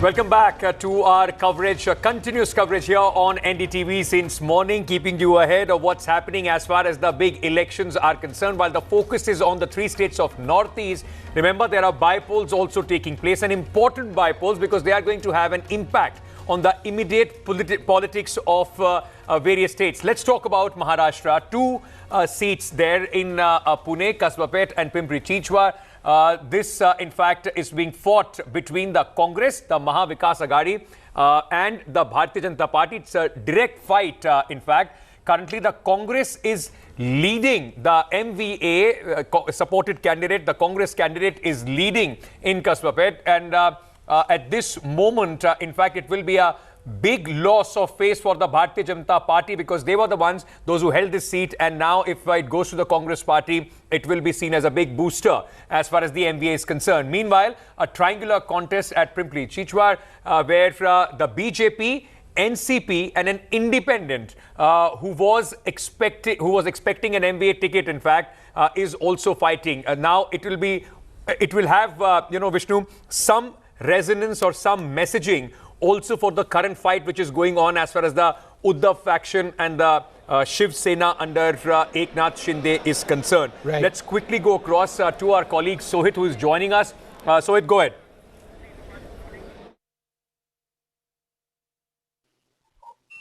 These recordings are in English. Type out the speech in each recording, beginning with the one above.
Welcome back to our coverage, continuous coverage here on NDTV since morning, keeping you ahead of what's happening as far as the big elections are concerned. While the focus is on the three states of Northeast, remember there are by-polls also taking place, and important by-polls because they are going to have an impact on the immediate politics of various states. Let's talk about Maharashtra. Two seats there in Pune, Kasbapet and Pimpri-Chinchwad. This, in fact, is being fought between the Congress, the Maha Vikas Aghadi, and the Bharatiya Janata Party. It's a direct fight, in fact. Currently, the Congress is leading. The MVA supported candidate, the Congress candidate, is leading in Kasbapet. And at this moment, in fact, it will be a big loss of face for the Bharatiya Janata Party because they were the ones, those who held this seat, and now if it goes to the Congress party, it will be seen as a big booster as far as the MVA is concerned. Meanwhile, a triangular contest at Pimpri-Chinchwad where the BJP, NCP and an independent who was expecting an MVA ticket, in fact, is also fighting. Now it will have, Vishnu, some resonance or some messaging also for the current fight which is going on as far as the Uddhav faction and the Shiv Sena under Eknath Shinde is concerned. Right. Let's quickly go across to our colleague Sohit, who is joining us. Sohit, go ahead.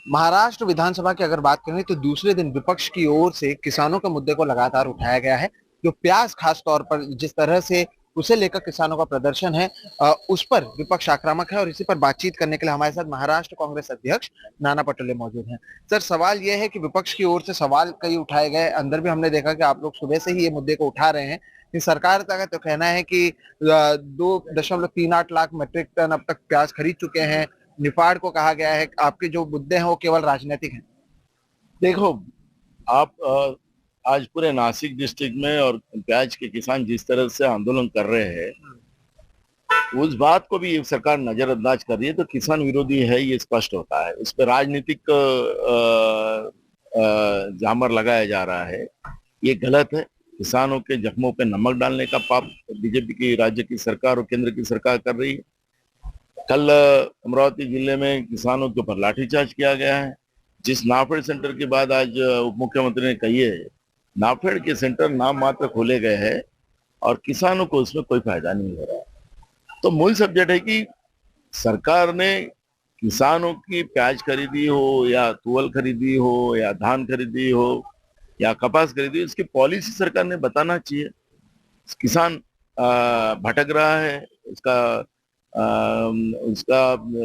Maharashtra विधानसभा की अगर बात करें तो दूसरे दिन विपक्ष की ओर से किसानों के मुद्दे को लगातार उठाया गया है। जो प्याज खास तौर पर जिस तरह से उसे लेकर किसानों का प्रदर्शन है, उस पर विपक्ष आक्रामक है और इसी पर बातचीत करने के लिए हमारे साथ महाराष्ट्र कांग्रेस अध्यक्ष नाना पटोले मौजूद हैं। सर, सवाल यह है कि विपक्ष की ओर से सवाल कई उठाए गए, अंदर भी हमने देखा कि आप लोग सुबह से ही ये मुद्दे को उठा रहे हैं कि सरकार का तो कहना है कि 2.38 लाख मीट्रिक टन अब तक प्याज खरीद चुके हैं। निफाड़ को कहा गया है आपके जो मुद्दे हैं वो केवल राजनीतिक हैं। देखो, आप आज पूरे नासिक डिस्ट्रिक्ट में और प्याज के किसान जिस तरह से आंदोलन कर रहे हैं, उस बात को भी सरकार नजरअंदाज कर रही है, तो किसान विरोधी है ये स्पष्ट होता है। उस पर राजनीतिक जामर लगाया जा रहा है, ये गलत है। किसानों के जख्मों पे नमक डालने का पाप बीजेपी की राज्य की सरकार और केंद्र की सरकार कर रही है। कल अमरावती जिले में किसानों के ऊपर लाठीचार्ज किया गया है। जिस नाफेड सेंटर के बाद आज उप मुख्यमंत्री ने कही है, नाफेड के सेंटर नाम मात्र खोले गए हैं और किसानों को उसमें कोई फायदा नहीं हो रहा। तो मूल सब्जेक्ट है कि सरकार ने किसानों की प्याज खरीदी हो या तुवल खरीदी हो या धान खरीदी हो या कपास खरीदी हो, इसकी पॉलिसी सरकार ने बताना चाहिए। किसान भटक रहा है,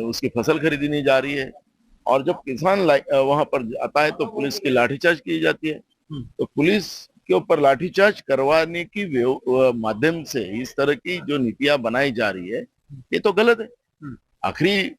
उसकी फसल खरीदी नहीं जा रही है, और जब किसान वहां पर आता है तो पुलिस की लाठीचार्ज की जाती है। तो पुलिस के ऊपर लाठीचार्ज करवाने की माध्यम से इस तरह की जो नीतियां बनाई जा रही है, ये तो गलत है। आखिरी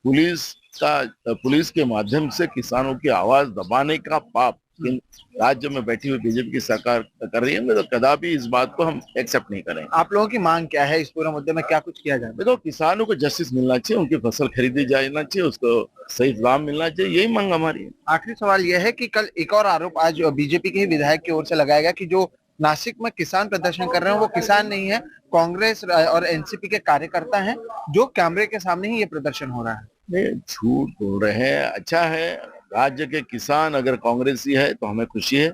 पुलिस के माध्यम से किसानों की आवाज दबाने का पाप राज्य में बैठी हुई बीजेपी की सरकार कर रही है, तो कदापि इस बात को हम एक्सेप्ट नहीं करेंगे। आप लोगों की मांग क्या है? इस पूरे मुद्दे में क्या कुछ किया जाए? देखो, किसानों को जस्टिस मिलना चाहिए, उनकी फसल खरीदी जाना चाहिए, उसको सही दाम मिलना चाहिए, यही मांग हमारी है। आखिरी सवाल यह है कि कल एक और आरोप आज बीजेपी के ही विधायक की ओर से लगाया गया कि जो नासिक में किसान प्रदर्शन कर रहे हैं वो किसान नहीं है, कांग्रेस और एनसीपी के कार्यकर्ता हैं, जो कैमरे के सामने ही ये प्रदर्शन हो रहा है। झूठ बोल रहे हैं। अच्छा है, राज्य के किसान अगर कांग्रेसी है तो हमें खुशी है।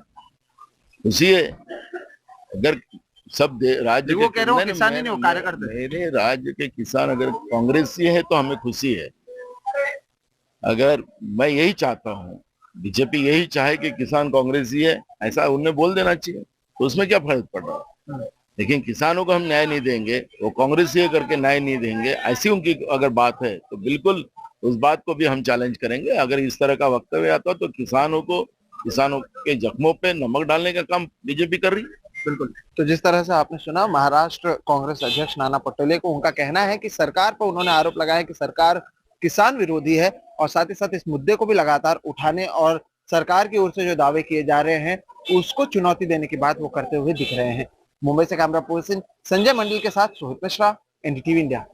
अगर सब राज्य वो कह रहे हो किसान ही नहीं, वो कार्यकर्ता। मेरे राज्य के किसान अगर कांग्रेसी है तो हमें खुशी है। अगर मैं यही चाहता हूँ, बीजेपी यही चाहे कि किसान कांग्रेसी है, ऐसा उन्हें बोल देना चाहिए, तो उसमें क्या फर्क पड़ रहा है। लेकिन किसानों को हम न्याय नहीं देंगे, वो कांग्रेसी करके न्याय नहीं देंगे, ऐसी उनकी अगर बात है तो बिल्कुल उस बात को भी हम चैलेंज करेंगे। अगर इस तरह का वक्तव्य आता तो किसानों के जख्मों पे नमक डालने का काम बीजेपी कर रही है। बिल्कुल। तो जिस तरह से आपने सुना महाराष्ट्र कांग्रेस अध्यक्ष नाना पटोले को, उनका कहना है कि सरकार पर उन्होंने आरोप लगाया कि सरकार किसान विरोधी है और साथ ही साथ इस मुद्दे को भी लगातार उठाने और सरकार की ओर से जो दावे किए जा रहे हैं उसको चुनौती देने की बात वो करते हुए दिख रहे हैं। मुंबई से कैमरा पर्सन संजय मंडल के साथ सोहित मिश्रा, एनडीटीवी इंडिया।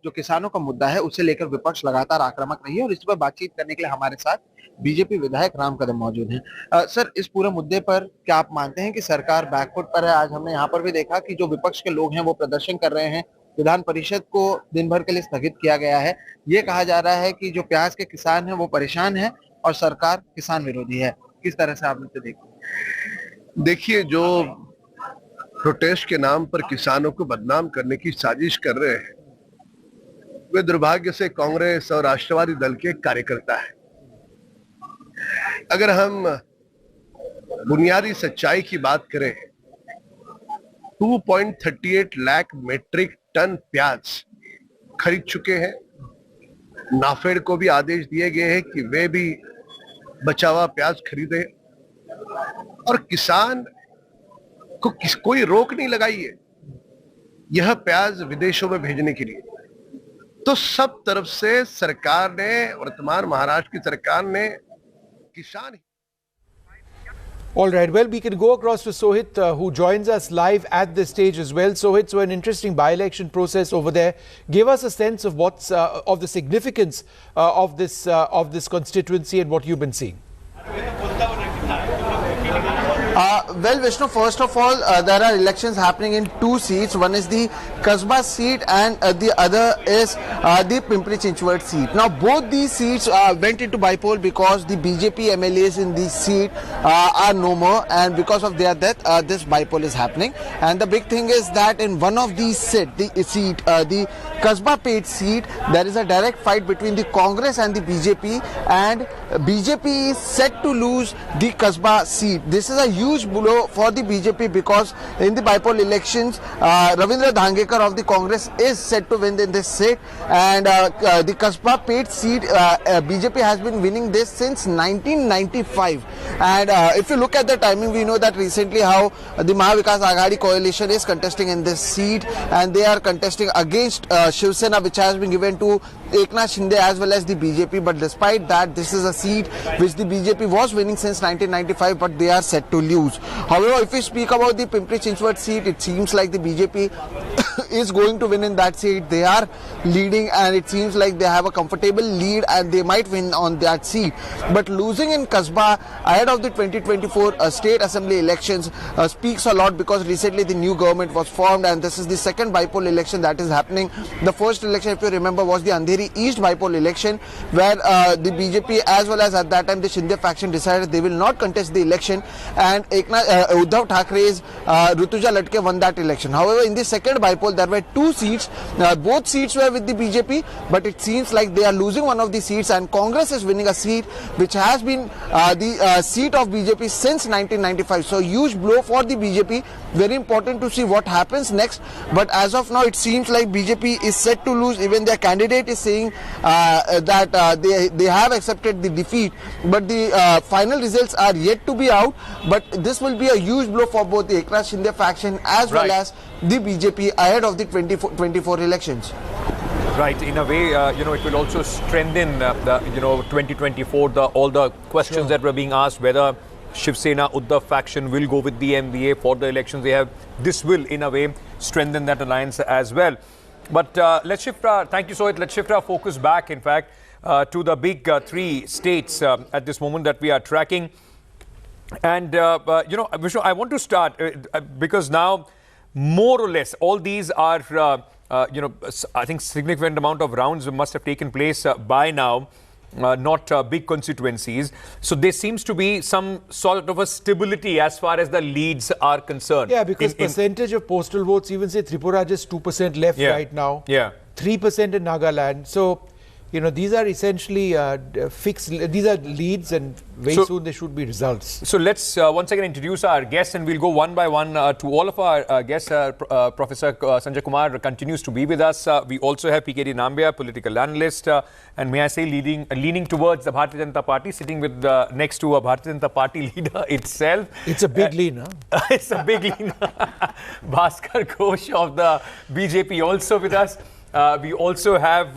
जो किसानों का मुद्दा है उसे लेकर विपक्ष लगातार आक्रामक रही है और इस पर बातचीत करने के लिए हमारे साथ बीजेपी विधायक राम कदम मौजूद हैं। सर, इस पूरे मुद्दे पर क्या आप मानते हैं कि सरकार बैकफुट पर है? आज हमने यहाँ पर भी देखा कि जो विपक्ष के लोग हैं वो प्रदर्शन कर रहे हैं, विधान परिषद को दिन भर के लिए स्थगित किया गया है। ये कहा जा रहा है कि जो प्याज के किसान हैं वो परेशान हैं और सरकार किसान विरोधी है। किस तरह से आप इसे देखते हैं? देखिए, जो प्रोटेस्ट के नाम पर किसानों को बदनाम करने की साजिश कर रहे हैं, वे दुर्भाग्य से कांग्रेस और राष्ट्रवादी दल के कार्यकर्ता हैं। अगर हम बुनियादी सच्चाई की बात करें, 2.38 लाख मीट्रिक टन प्याज खरीद चुके हैं। नाफेड को भी आदेश दिए गए हैं कि वे भी बचा हुआ प्याज खरीदे और किसान को कोई रोक नहीं लगाई है यह प्याज विदेशों में भेजने के लिए। तो सब तरफ से सरकार ने, वर्तमान महाराष्ट्र की सरकार ने किसान। All right, well, we can go across to Sohit, who joins us live at this stage as well. Sohit, so an interesting by-election process over there. Give us a sense of what's of the significance of this constituency and what you've been seeing. Well, Vishnu, first of all, there are elections happening in two seats. One is the Kasba seat and the other is the Pimpri Chinchwad seat. Now, both these seats went into bypoll because the BJP MLAs in this seat are no more, and because of their death, this bypoll is happening. And the big thing is that in one of these the Kasba Pet seat, there is a direct fight between the Congress and the BJP, and BJP is set to lose the Kasba seat. This is a huge blow for the BJP because in the bypoll elections, Ravindra Dhangekar of the Congress is set to win in this seat, and the Kasba Pet seat, BJP has been winning this since 1995. And if you look at the timing, we know that recently how the Mahavikas Aghadi coalition is contesting in this seat, and they are contesting against Shiv Sena, which has been given to Eknath Shinde as well as the BJP. But despite that, this is a seat which the BJP was winning since 1995, but they are set to lose. However, if we speak about the Pimpri Chinchwad seat, it seems like the BJP is going to win in that seat. They are leading, and it seems like they have a comfortable lead and they might win on that seat. But losing in Kasba ahead of the 2024 state assembly elections speaks a lot, because recently the new government was formed and this is the second bypoll election that is happening. The first election, if you remember, was the Andheri East bypoll election, where the BJP as well as at that time the Shinde faction decided they will not contest the election, and Uddhav Thakere's Rutuja Latke won that election. However, in the second bypoll there were two seats. Both seats were with the BJP, but it seems like they are losing one of the seats, and Congress is winning a seat which has been the seat of BJP since 1995. So huge blow for the BJP. Very important to see what happens next. But as of now, it seems like BJP is set to lose. Even their candidate is saying that they have accepted the defeat, but the final results are yet to be out. But this will be a huge blow for both the Eknath Shinde faction as well as the BJP ahead of the 2024 elections. Right, in a way, it will also strengthen the 2024, all the questions that were being asked, whether Shiv Sena, Uddhav faction will go with the MVA for the elections they have. This will, in a way, strengthen that alliance as well. But let's shift our, thank you, Sohit. Let's shift our focus back, in fact, to the big three states at this moment that we are tracking. And, Vishnu, I want to start because now, more or less, all these are, I think significant amount of rounds must have taken place by now. Not big constituencies. So there seems to be some sort of a stability as far as the leads are concerned. Yeah, because percentage of postal votes, even say Tripura just 2% left right now. Yeah. 3% in Nagaland. So, these are essentially fixed, these are leads, and very soon there should be results. So let's once again introduce our guests, and we'll go one by one to all of our guests. Professor Sanjay Kumar continues to be with us. We also have PKD Nambia, political analyst, and may I say leaning towards the Bharatiya Janata Party, sitting with next to a Bharatiya Janata Party leader itself. It's a big lean, huh? It's a big lean. Bhaskar Ghosh of the BJP also with us. We also have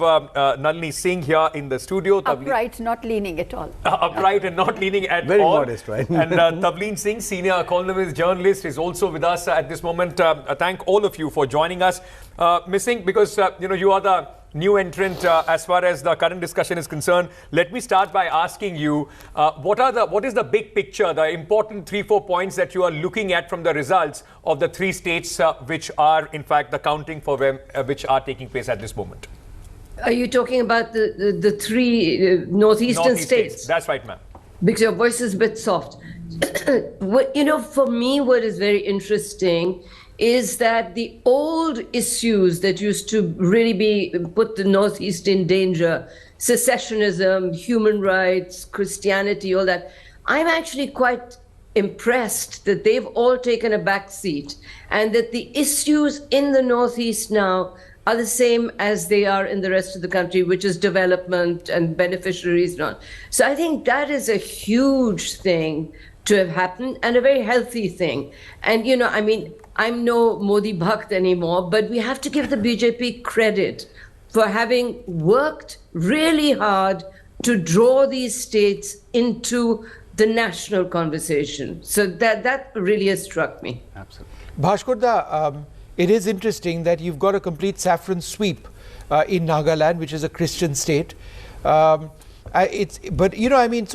Nalini Singh here in the studio. Upright, not leaning at all. Upright and not leaning at all. Very modest, right? And Tavleen Singh, senior columnist, journalist, is also with us at this moment. Thank all of you for joining us. Ms. Singh, because you are the new entrant as far as the current discussion is concerned. Let me start by asking you, what is the big picture, the important 3-4 points that you are looking at from the results of the 3 states which are, in fact, the counting for them, which are taking place at this moment? Are you talking about the 3 northeastern states? That's right, ma'am. Because your voice is a bit soft. For me, what is very interesting is that the old issues that used to really put the Northeast in danger, secessionism, human rights, Christianity, all that, I'm actually quite impressed that they've all taken a back seat and that the issues in the Northeast now are the same as they are in the rest of the country, which is development and beneficiaries and all. So I think that is a huge thing to have happened and a very healthy thing. And, I'm no Modi Bhakt anymore, but we have to give the BJP credit for having worked really hard to draw these states into the national conversation. So that really has struck me. Absolutely. Bhashkurda, it is interesting that you've got a complete saffron sweep in Nagaland, which is a Christian state. So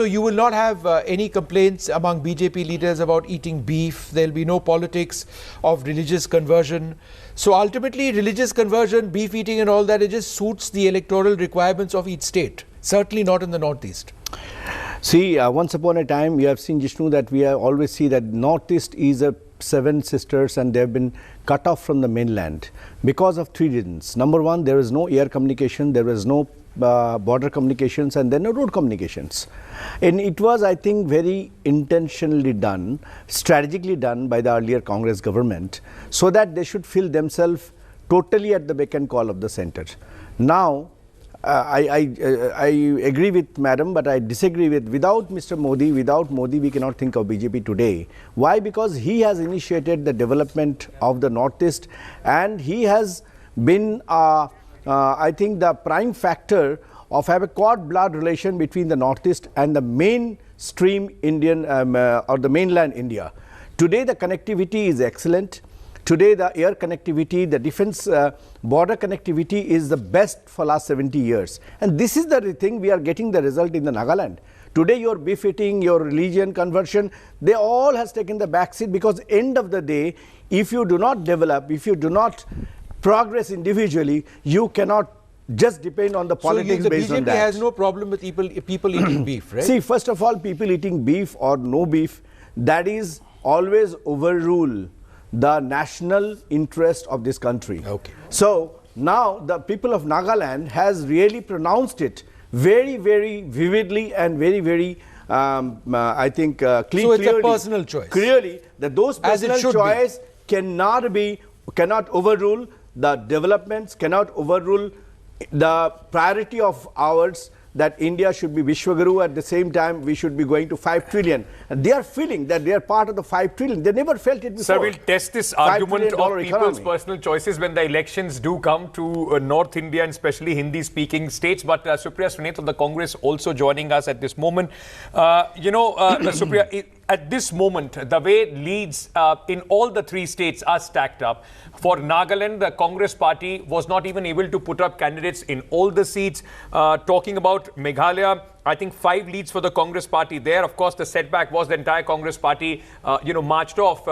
you will not have any complaints among BJP leaders about eating beef. There'll be no politics of religious conversion. So ultimately, religious conversion, beef eating and all that, it just suits the electoral requirements of each state. Certainly not in the Northeast. See, once upon a time, we have seen, Jishnu, that we have always see that Northeast is a 7 sisters and they have been cut off from the mainland because of 3 reasons. Number 1, there is no air communication, there is no border communications, and then no road communications. And it was, I think, very intentionally done, strategically done by the earlier Congress government, so that they should feel themselves totally at the beck and call of the center. Now, I agree with Madam, but I disagree with, without Modi, we cannot think of BJP today. Why? Because he has initiated the development of the Northeast, and he has been I think the prime factor of have a cord blood relation between the Northeast and the mainstream Indian or the mainland India. Today the connectivity is excellent. Today the air connectivity, the defense border connectivity is the best for last 70 years. And this is the thing we are getting the result in the Nagaland. Today your beef eating, your religion conversion, they all has taken the back seat, because end of the day, if you do not develop, if you do not progress individually, you cannot just depend on the politics based on that. So the BJP has no problem with people eating beef, right? See, first of all, people eating beef or no beef, that is always overrule the national interest of this country. Okay. So now the people of Nagaland has really pronounced it very, very vividly and very, very I think clearly. So it's a personal choice. Clearly, that those personal choice cannot overrule the developments, cannot overrule the priority of ours that India should be Vishwaguru. At the same time, we should be going to 5 trillion. And they are feeling that they are part of the 5 trillion. They never felt it before. Sir, we'll test this argument of people's personal choices when the elections do come to North India and especially Hindi-speaking states. But Supriya Srinath of the Congress also joining us at this moment. Supriya, at this moment, the way leads in all the 3 states are stacked up. For Nagaland, the Congress party was not even able to put up candidates in all the seats. Talking about Meghalaya, I think 5 leads for the Congress party there. Of course, the setback was the entire Congress party, marched off,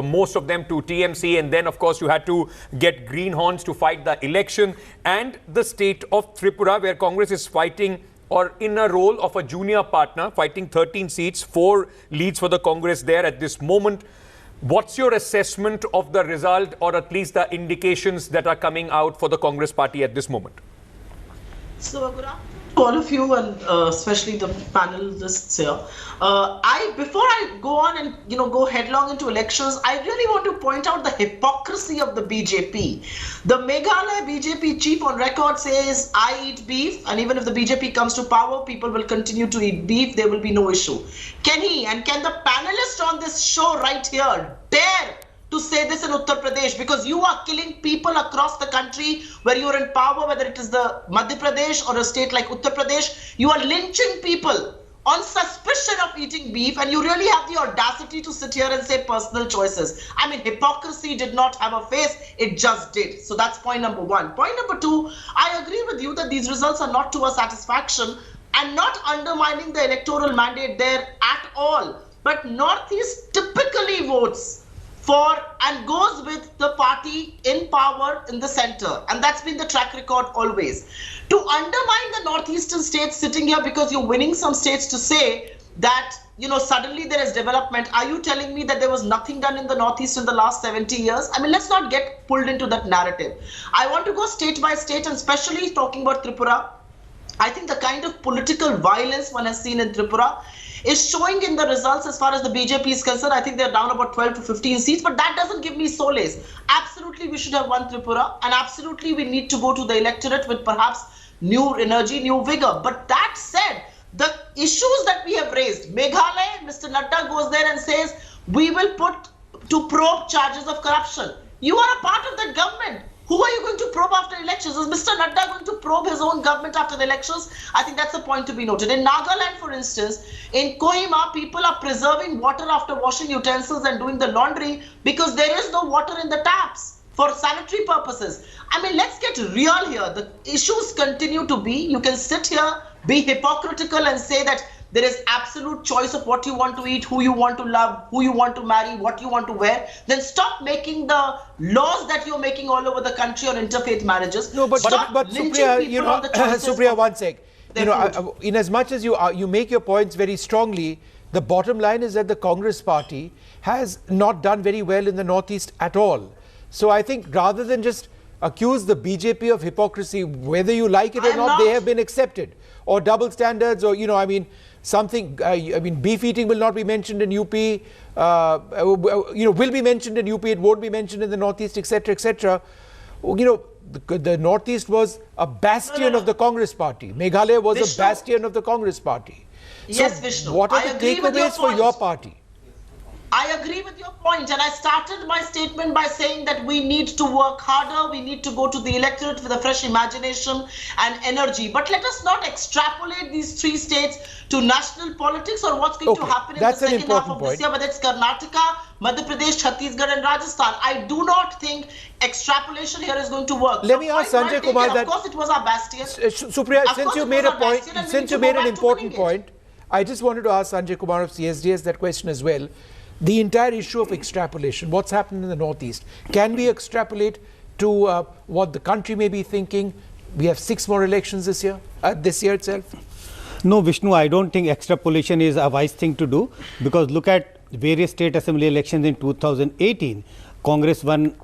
most of them to TMC. And then, of course, you had to get greenhorns to fight the election. And the state of Tripura, where Congress is fighting or in a role of a junior partner, fighting 13 seats, 4 leads for the Congress there at this moment. What's your assessment of the result, or at least the indications that are coming out for the Congress party at this moment? So good afternoon to all of you, and especially the panelists here. Before I go on and go headlong into elections, I really want to point out the hypocrisy of the BJP. The Meghalaya BJP chief on record says, I eat beef, and even if the BJP comes to power, people will continue to eat beef. There will be no issue. Can the panelists on this show right here dare to say this in Uttar Pradesh? Because you are killing people across the country where you are in power, whether it is the Madhya Pradesh or a state like Uttar Pradesh. You are lynching people on suspicion of eating beef, and you really have the audacity to sit here and say personal choices. I mean, hypocrisy did not have a face, it just did. So that's point number one. Point number two, I agree with you that these results are not to our satisfaction and not undermining the electoral mandate there at all. But Northeast typically votes for and goes with the party in power in the center, and that's been the track record always. To undermine the northeastern states sitting here because you're winning some states to say that, you know, suddenly there is development. Are you telling me that there was nothing done in the northeast in the last 70 years? I mean, let's not get pulled into that narrative. I want to go state by state, and especially talking about Tripura. I think the kind of political violence one has seen in Tripura is showing in the results as far as the BJP is concerned. I think they're down about 12 to 15 seats, but that doesn't give me solace. Absolutely, we should have won Tripura, and absolutely we need to go to the electorate with perhaps new energy, new vigor. But that said, the issues that we have raised, Meghalaya, Mr. Nadda goes there and says, we will put to probe charges of corruption. You are a part of that government. Who are you going to probe after elections? Is Mr. Nadda going to probe his own government after the elections? I think that's a point to be noted. In Nagaland, for instance, in Kohima, people are preserving water after washing utensils and doing the laundry because there is no water in the taps for sanitary purposes. I mean, let's get real here. The issues continue to be, you can sit here, be hypocritical and say that there is absolute choice of what you want to eat, who you want to love, who you want to marry, what you want to wear. Then stop making the laws that you're making all over the country on interfaith marriages. No, but Supriya, you know, Supriya, one sec. You know, in as much as you make your points very strongly, the bottom line is that the Congress party has not done very well in the Northeast at all. So I think rather than just accuse the BJP of hypocrisy, whether you like it or not, they have been accepted. Or double standards, or, you know, I mean, something, I mean, beef eating will not be mentioned in UP, you know, will be mentioned in UP, it won't be mentioned in the Northeast, etc., etc. You know, the Northeast was a bastion of the Congress party. Meghalaya was Vishnu, a bastion of the Congress party. Yes, so Vishnu. What are the takeaways for your party? I agree with your point, and I started my statement by saying that we need to work harder, we need to go to the electorate with a fresh imagination and energy. But let us not extrapolate these three states to national politics or what's going to happen in the second half of this year, whether it's Karnataka, Madhya Pradesh, Chhattisgarh and Rajasthan. I do not think extrapolation here is going to work. Let me ask Sanjay Kumar that... Of course it was our bastion. Supriya, since you made a point, since you made an important point, I just wanted to ask Sanjay Kumar of CSDS that question as well. The entire issue of extrapolation, what's happened in the Northeast, can we extrapolate to what the country may be thinking? We have 6 more elections this year itself. No, Vishnu, I don't think extrapolation is a wise thing to do, because look at various state assembly elections in 2018. Congress won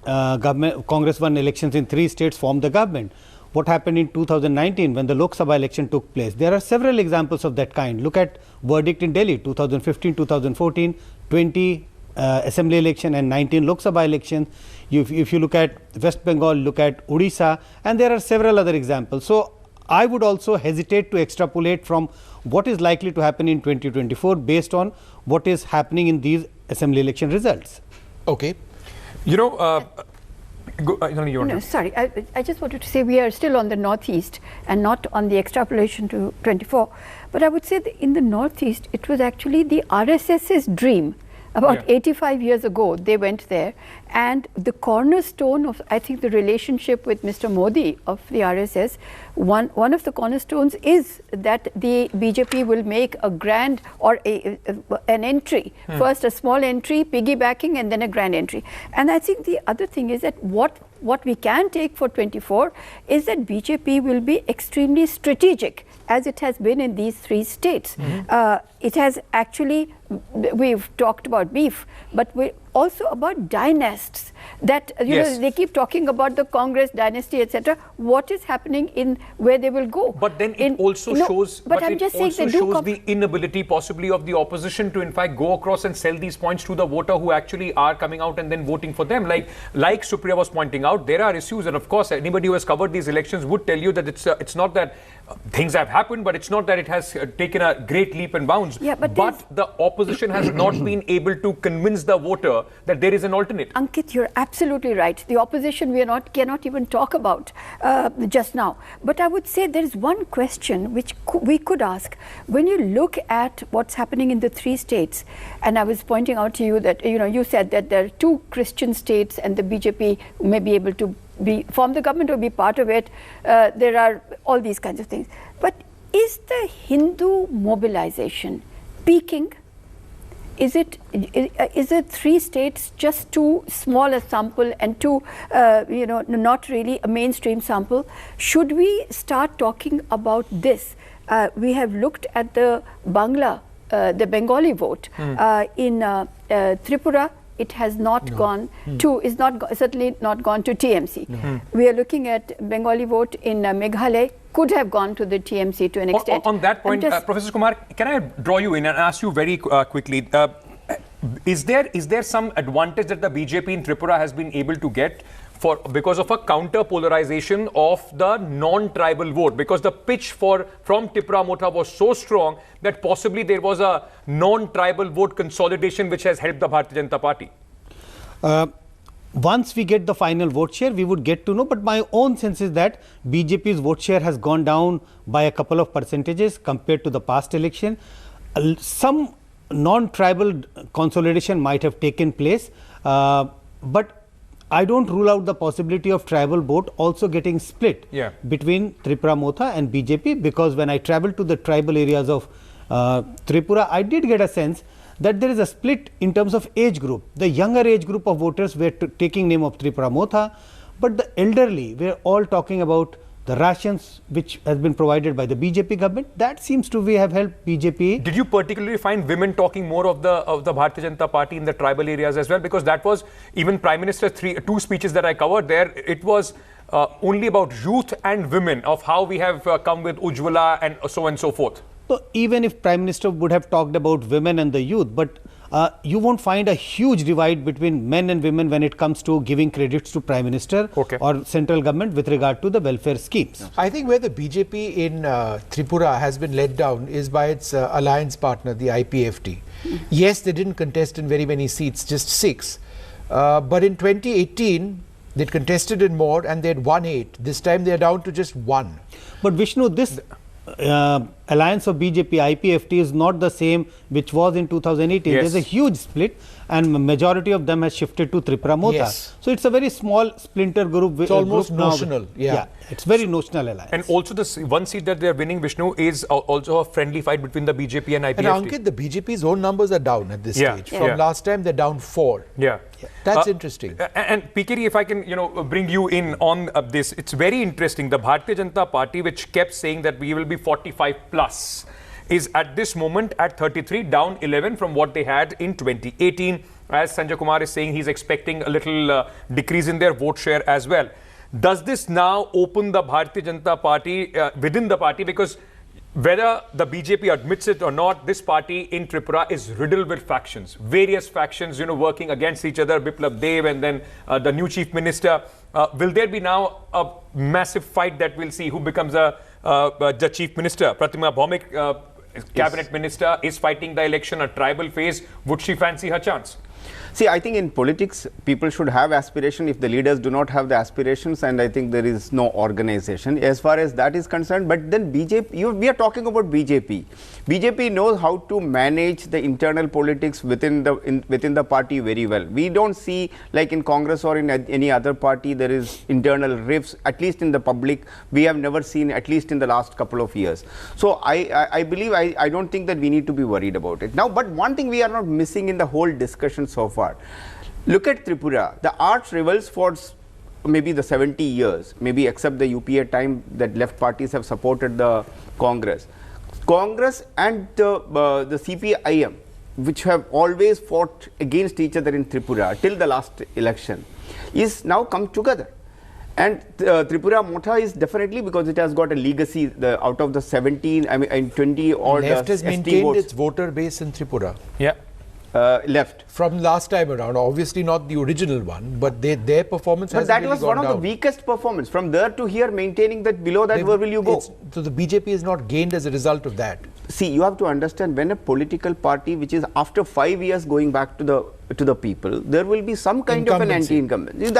elections in 3 states, formed the government. What happened in 2019 when the Lok Sabha election took place? There are several examples of that kind. Look at verdict in Delhi, 2015, 2014, 20 assembly election and 19 Lok Sabha elections. If you look at West Bengal, look at Odisha, and there are several other examples. So I would also hesitate to extrapolate from what is likely to happen in 2024 based on what is happening in these assembly election results. Okay. You know, sorry, I just wanted to say we are still on the Northeast and not on the extrapolation to 24. But I would say that in the Northeast, it was actually the RSS's dream. About 85 years ago, they went there, and the cornerstone of, I think, the relationship with Mr. Modi of the RSS, one of the cornerstones is that the BJP will make a grand or an entry, first a small entry, piggybacking, and then a grand entry. And I think the other thing is that what we can take for 24 is that BJP will be extremely strategic, as it has been in these 3 states. It has actually, we've talked about beef, but we also about dynasts, that you know, they keep talking about the Congress dynasty, etc. What is happening in where they will go? But then it also shows, the inability possibly of the opposition to in fact go across and sell these points to the voter who actually are coming out and then voting for them. Like Supriya was pointing out, there are issues, and of course anybody who has covered these elections would tell you that it's not that things have happened, but it's not that it has taken a great leap and bounds. Yeah, but the opposition has not been able to convince the voter that there is an alternate. Ankit, you're absolutely right. The opposition cannot even talk about just now. But I would say there is one question which we could ask. When you look at what's happening in the 3 states, and I was pointing out to you that, you said that there are 2 Christian states and the BJP may be able to form the government or be part of it. There are all these kinds of things. But is the Hindu mobilization peaking? Is it 3 states just too small a sample and too, not really a mainstream sample? Should we start talking about this? We have looked at the the Bengali vote in Tripura. It has not gone to, certainly not gone to TMC. We are looking at Bengali vote in Meghalaya, could have gone to the TMC to an extent. On that point, Professor Kumar, can I draw you in and ask you very quickly, is there some advantage that the BJP in Tripura has been able to get because of a counter polarization of the non-tribal vote, because the pitch from Tripura Motha was so strong that possibly there was a non-tribal vote consolidation which has helped the Bharatiya Janata Party? Once we get the final vote share, we would get to know, but my own sense is that BJP's vote share has gone down by a couple of percentages compared to the past election. Some non-tribal consolidation might have taken place, but I don't rule out the possibility of tribal vote also getting split between Tripura Motha and BJP, because when I traveled to the tribal areas of Tripura, I did get a sense that there is a split in terms of age group. The younger age group of voters were taking name of Tripura Motha, but the elderly were all talking about the rations which has been provided by the BJP government. That seems to have helped BJP. Did you particularly find women talking more of the Bharatiya Janata Party in the tribal areas as well? Because that was even Prime Minister's 2 speeches that I covered there. It was only about youth and women, of how we have come with Ujjwala and so on and so forth. So even if Prime Minister would have talked about women and the youth, but you won't find a huge divide between men and women when it comes to giving credits to Prime Minister or central government with regard to the welfare schemes. I think where the BJP in Tripura has been let down is by its alliance partner, the IPFT. Yes, they didn't contest in very many seats, just 6. But in 2018, they contested in more and they had won 8. This time they are down to just 1. But Vishnu, this alliance of BJP IPFT is not the same which was in 2018. There's a huge split and majority of them has shifted to Tripura Motha. So it's a very small splinter group. It's almost notional. It's very notional alliance. And also the 1 seat that they are winning, Vishnu, is also a friendly fight between the BJP and IPFT. And Ankit, the BJP's own numbers are down at this stage. From last time they're down 4. That's interesting. And PKD, if I can bring you in on this, it's very interesting. The Bharatiya Janata Party, which kept saying that we will be 45 plus, is at this moment at 33, down 11 from what they had in 2018. As Sanjay Kumar is saying, he's expecting a little decrease in their vote share as well. Does this now open the Bharatiya Janata Party within the party? Because whether the BJP admits it or not, this party in Tripura is riddled with factions. Various factions, working against each other. Biplab Dev and then the new chief minister. Will there be now a massive fight that we'll see who becomes the chief minister? Pratima Bhaumik, cabinet minister, is fighting the election, a tribal phase. Would she fancy her chance? See, I think in politics, people should have aspiration. If the leaders do not have the aspirations, and I think there is no organization as far as that is concerned. But then BJP, we are talking about BJP. BJP knows how to manage the internal politics within the party very well. We don't see, like in Congress or in any other party, there is internal rifts, at least in the public. We have never seen, at least in the last couple of years. So I believe, I don't think that we need to be worried about it. Now, but one thing we are not missing in the whole discussion so far. Look at Tripura. The arch rivals for maybe the 70 years, maybe except the UPA time that left parties have supported the Congress. Congress and the CPIM, which have always fought against each other in Tripura till the last election, is now come together. And Tripura Motha is definitely, because it has got a legacy, out of the 17, and 20 or left has maintained its voter base in Tripura. Left from last time around, obviously not the original one, but their performance has that was one of the weakest performance. From there to here, maintaining that, below that, where will you go? So the BJP is not gained as a result of that. see, you have to understand, when a political party which is after 5 years going back to the people, there will be some kind of an anti-incumbency.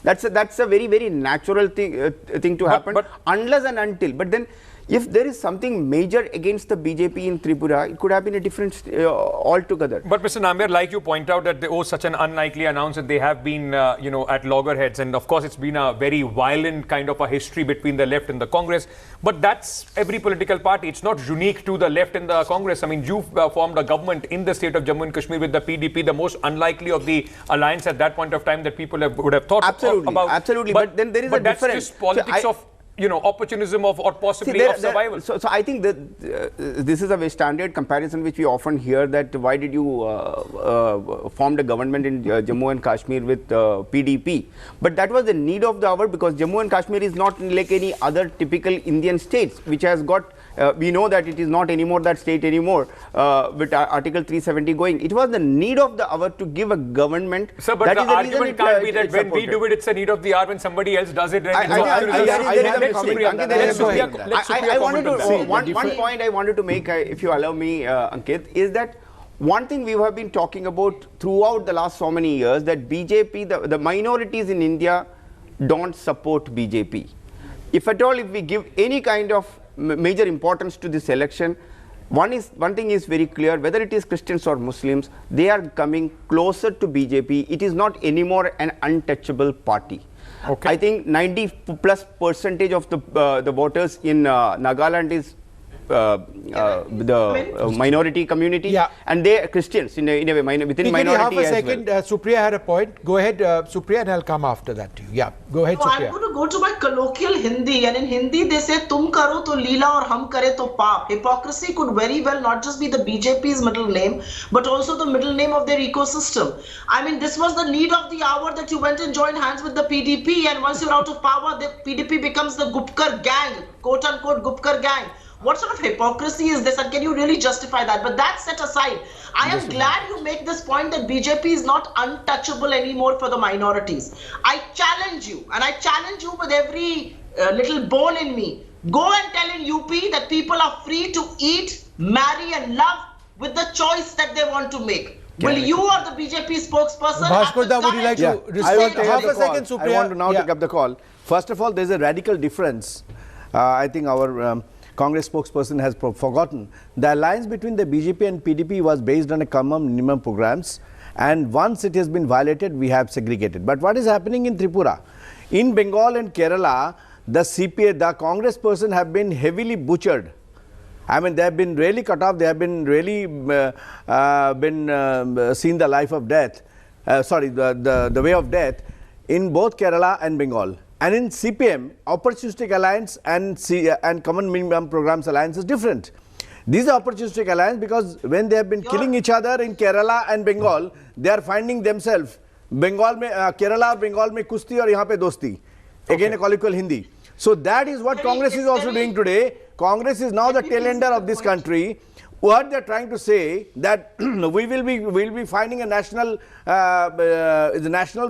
That's a very, very natural thing to happen, unless and until. But then, if there is something major against the BJP in Tripura, it could have been a different altogether. But Mr. Nambiar, like you point out that they owe such an unlikely announcement, they have been, at loggerheads. And of course, it's been a very violent kind of a history between the left and the Congress. But that's every political party. It's not unique to the left and the Congress. I mean, you formed a government in the state of Jammu and Kashmir with the PDP, the most unlikely of the alliance at that point of time that people would have thought about. Absolutely. But then there is a difference. That's just politics of opportunism or possibly of survival. So I think that this is a very standard comparison which we often hear, that why did you form the government in Jammu and Kashmir with PDP? But that was the need of the hour, because Jammu and Kashmir is not like any other typical Indian states which has got, we know that it is not anymore that state anymore with Article 370 going. It was the need of the hour to give a government. Sir, but the argument can't be that when we do it, it's a need of the hour. When somebody else does it, one point I wanted to make, if you allow me, Ankit, is that one thing we have been talking about throughout the last so many years, that BJP, the minorities in India don't support BJP. If at all, if we give any kind of major importance to this election, one thing is very clear, whether it is Christians or Muslims, they are coming closer to BJP. It is not anymore an untouchable party. Okay. I think 90+% of the voters in Nagaland is the minority community, and they are Christians in a way, within minority as second, well. Supriya had a point. Go ahead, Supriya, and I'll come after that to you. Yeah, go ahead, Supriya. I'm going to go to my colloquial Hindi, and in Hindi they say, "Tum karo to leela aur hum kare to paap." Hypocrisy could very well not just be the BJP's middle name, but also the middle name of their ecosystem. I mean, this was the need of the hour that you went and joined hands with the PDP, and once you're out of power, the PDP becomes the Gupkar gang, quote unquote Gupkar gang. What sort of hypocrisy is this, and can you really justify that? But that set aside, I am glad you make this point that BJP is not untouchable anymore for the minorities. I challenge you, and I challenge you with every little bone in me. Go and tell in UP that people are free to eat, marry and love with the choice that they want to make. Will you or the BJP spokesperson... Bhashkurda, would you like to respond? Half a second, Supriya. I want to now take up the call. First of all, there is a radical difference. I think our... Congress spokesperson has forgotten. The alliance between the BJP and PDP was based on a common minimum programs, and once it has been violated, we have segregated. But what is happening in Tripura? In Bengal and Kerala, the Congress person have been heavily butchered. I mean, they have been really cut off. They have been really seen the life of death. The way of death in both Kerala and Bengal. And in CPM, opportunistic alliance and common minimum programs alliance is different. These are opportunistic alliance because when they have been killing each other in Kerala and Bengal, they are finding themselves Kerala or Bengal mein kusti aur yahan pe dosti. Again, a colloquial Hindi. So that is what Congress is also doing today. Congress is now the tail ender of this country. What they are trying to say that we will be finding a national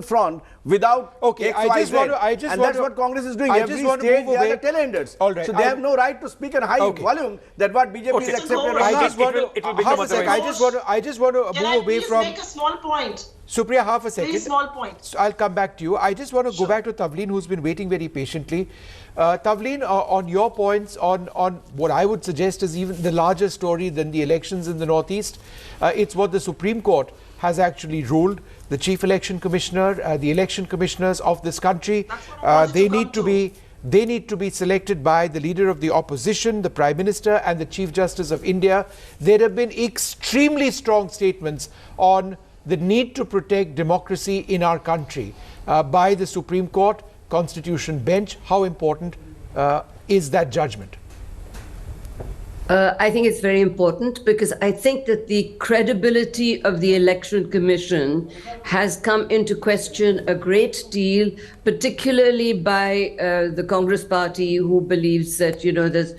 front without XYZ. And that's what Congress is doing. Every state they are the tail enders. Right. So they have no right to speak in high volume that what BJP is accepted or not. I just want to move away from... make a small point? Supriya, half a second. Very small point. So I'll come back to you. I just want to go back to Tavleen, who's been waiting very patiently. Tavleen, on your points on what I would suggest is even the larger story than the elections in the Northeast. It's what the Supreme Court has actually ruled. The Chief Election Commissioner, the election commissioners of this country, they need to be selected by the leader of the opposition, the Prime Minister and the Chief Justice of India. There have been extremely strong statements on the need to protect democracy in our country by the Supreme Court Constitution bench. How important is that judgment? I think it's very important because I think that the credibility of the Election Commission has come into question a great deal, particularly by the Congress party, who believes that, there's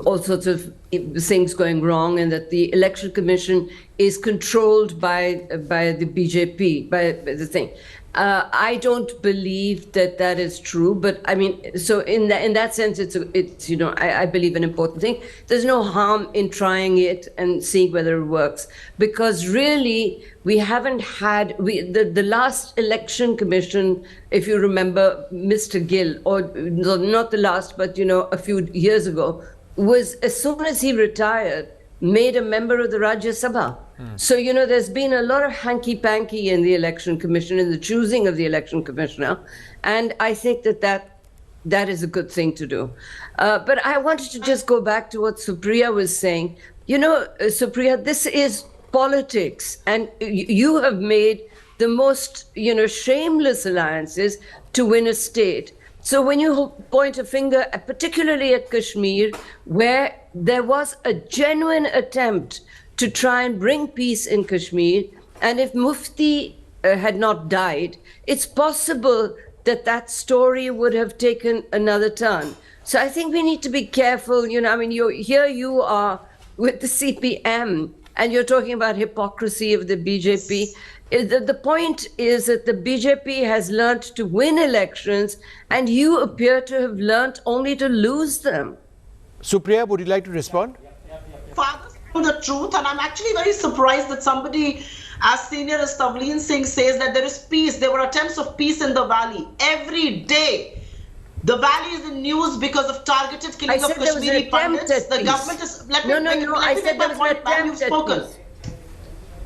all sorts of things going wrong, and that the election commission is controlled by the BJP, by the thing. I don't believe that that is true, but I mean, so in that sense, it's I believe an important thing. There's no harm in trying it and seeing whether it works, because really we haven't had the last election commission, if you remember, Mr. Gill, or not the last, but a few years ago, was, as soon as he retired, made a member of the Rajya Sabha. So, there's been a lot of hanky-panky in the election commission, in the choosing of the election commissioner, and I think that is a good thing to do. But I wanted to just go back to what Supriya was saying. Supriya, this is politics, and you have made the most, shameless alliances to win a state. So when you point a finger, particularly at Kashmir, where there was a genuine attempt to try and bring peace in Kashmir, and if Mufti had not died, it's possible that story would have taken another turn. So I think we need to be careful. You are with the CPM, and you're talking about hypocrisy of the BJP. The point is that the BJP has learnt to win elections, and you appear to have learnt only to lose them. Supriya, would you like to respond? Father's telling the truth, and I'm actually very surprised that somebody as senior as Tavleen Singh says that there is peace. There were attempts of peace in the valley. Every day, the valley is in news because of targeted killing of Kashmiri Pandits. The government is... I said there was an attempt at peace.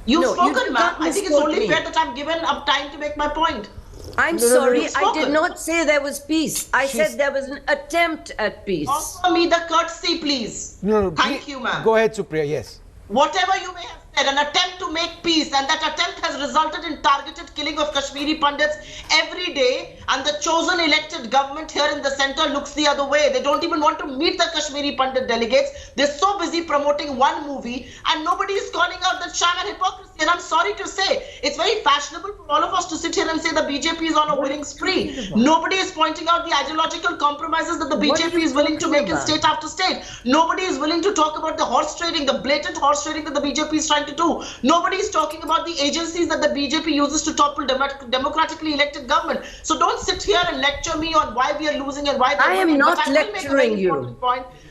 You've spoken, ma'am. I think it's only fair that I'm given up time to make my point. I'm sorry, I did not say there was peace. I said there was an attempt at peace. Offer me the courtesy, please. Thank you, ma'am. Go ahead, Supriya, yes. Whatever you may have said, an attempt to make peace, and that attempt has resulted in targeted killing of Kashmiri Pandits every day, and the chosen elected government here in the center looks the other way. They don't even want to meet the Kashmiri Pandit delegates. They're so busy promoting one movie, and nobody is calling out the sham and hypocrisy. And I'm sorry to say, it's very fashionable for all of us to sit here and say the BJP is on a winning spree. Nobody is pointing out the ideological compromises that the BJP is willing to make in state after state. Nobody is willing to talk about the horse trading, the blatant horse trading that the BJP is trying to do. Nobody is talking about the agencies that the BJP uses to topple democratically elected government. So don't sit here and lecture me on why we are losing and why I am not lecturing you.